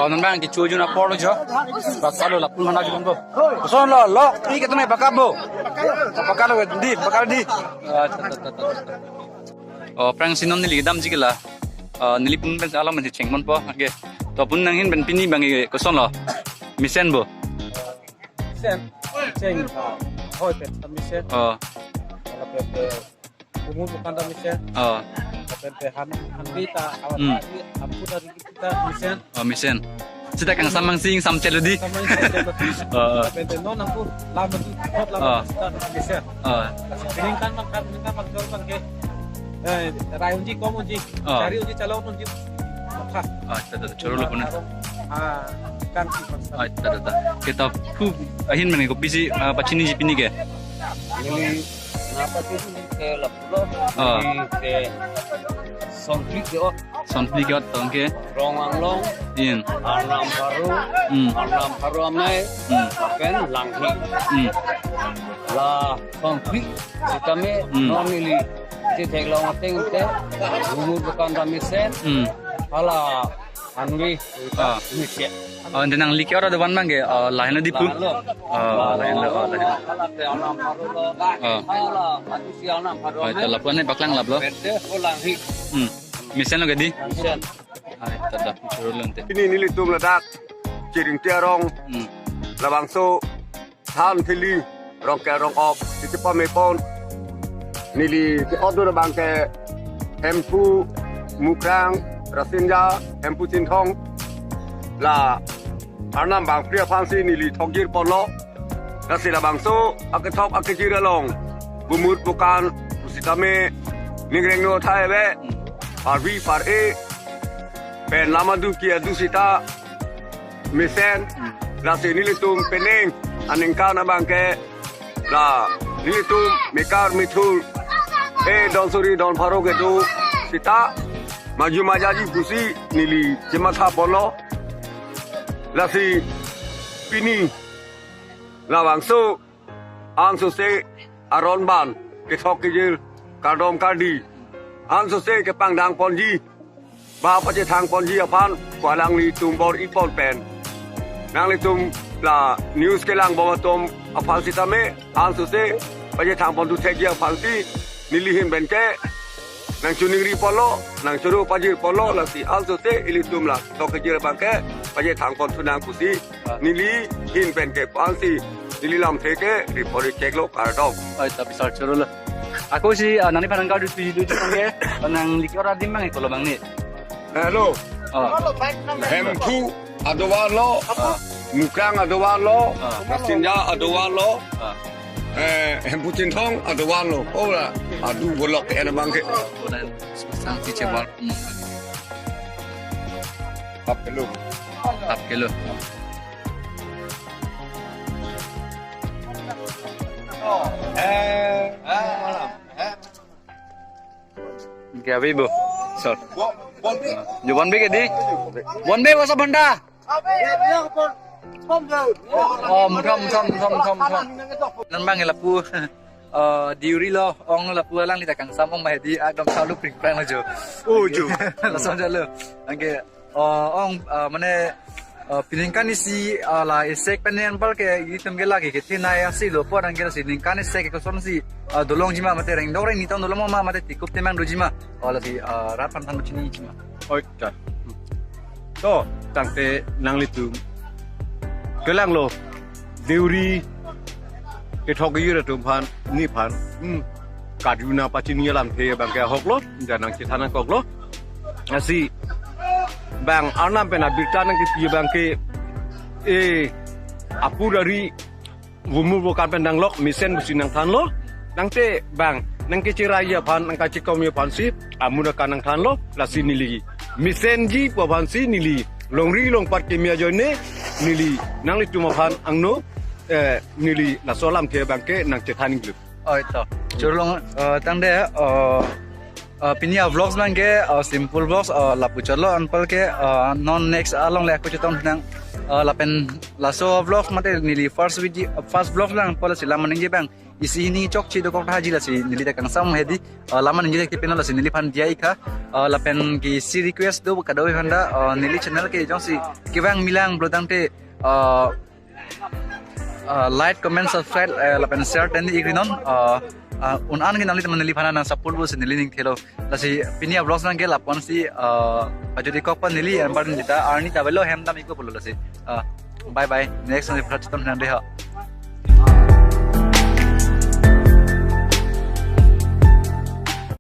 Nan bang ki chuju na por lo jo. Bakalo la pul mana jumbo. Son lo ni ke tume bakabo. Bakalo di. Prang sinon nili dam jigila. Nili pun ben alam man chengmon po age. To pun nang hin ben pini bangi ko son lo. Misen bo. Misen. Cheng. Hoi pet misen. Pe umum bukan misen. Pe hanbita awat ampu dari kita misen. Misen. Sita kang samang sing sam celudi. Pe non aku lama tu hot lama misen. Piringkan makan magdorban ke. Rayunji komunji. Cari uji calon unji. Choro lo pun. Kan si Kita ku ahin mana ko bisi pacini jipini ke. Ini kenapa sih ke lapulo? Ke sonflik yo. Sonflik yo tongke. Ronganglong. In. Arnam paru amnai. Ken langhi. La sonflik kita me nomili kita teglong ateng te. Umur bukan damisen. Hala anwi misen. Nang liki ora dewan mang ke lain di pu. Lain lo. Ito lapuan ni baklang lablo. Misen lo gadi. Misen. Tata churu lonte. Ini nilitum ledak ciring tiarong labangso than thili rong ke rong op ti pa me pon nili ti odo bang ke empu mukrang rasinja empu cintong la anam bang pria fansi nili thogir polo rasila bangso akathop akajira long bumut bukan usitame ningreng no thai be parvi par e pen lamadu kia dusita misen rasi nilitum peneng aningka na bangke la nilitum mekar mitul don suri don pharo ke do sita maju majaji gusi nili jematha polo lasi pini lawangso anso se aron ban ke thok ke jil kadom kadi anso se ke pangdang ponji ba pa je thang ponji apan kwalang li tum bor ipon pen nang li tum la news ke lang bawa tom apal sitame anso se pa je thang pon du thek ya phalti nili hin ben ke nang chuningri polo nang churu pajir polo la si also se ilitum la to ke jir bangke paje thang kon tunang kusi nili hin pen ke pansi nili lam theke report check lo kardom Tapi sal churu lo. Aku si nani panang kau di ke nang liki ora di mang ko lo bang ni. hello hempu adowan lo mukrang adowan lo sinja adowan lo hempu cintong adowan lo ora adu bolok ke ana bangke Dan sang si cebal. tap hello Tap ke lo. Ke abi bo. Sal. Jo bon be ke di. Bon be wasa banda. Mutham. Nan bang lapu. Diuri lo ong lapu lang li takang samong mai di agam salu pring prang lo jo. jo Langsung jalo. Angke ong mane piningkan isi la isek penen pal ke item ge lagi ke tina ya si lo por angke si piningkan isek ke son si dolong jima mate reng dore ni ton dolong ma mate tikup temang do jima ola si rapan tan chini jima. oi ta to tangte nang litum kelang lo deuri ke thok yura tum phan ni phan kaduna pachini lam the bang ke hok lo janang chithana kok lo asi bang anam pena birtana ke pi bang ke apurari gumu bukan pendang lok misen businang than lo nangte bang nang ke ciraya phan nang ka chikom ye phan si amuna kanang than lo la sinili misen ji po phan si nili longri long pat ke mia jone nili nang li tuma phan angno nili la solam the bang ke nang chethaning glu Ito. Churlong tangde pinya vlogs man ke simple vlogs lapu chalo anpal ke non next along le aku chutong nang lapen laso vlog mate nili first vlog lang pola si laman ngi bang isi ni chok chi do kok haji la si nili ta kang sam hedi laman ngi te penala si nili phan diai kha lapen ki si request do ka do handa nili channel ke jong si kibang milang brodang te like comment subscribe lapen share ten igrinon un an ngi nali nili phana na support bo si nili ning thelo la si pinia vlogs nang ge lapon si ajodi kok pa nili ambar nita arni tabelo hem dam iko bolo la si bye bye next on the platform nande ha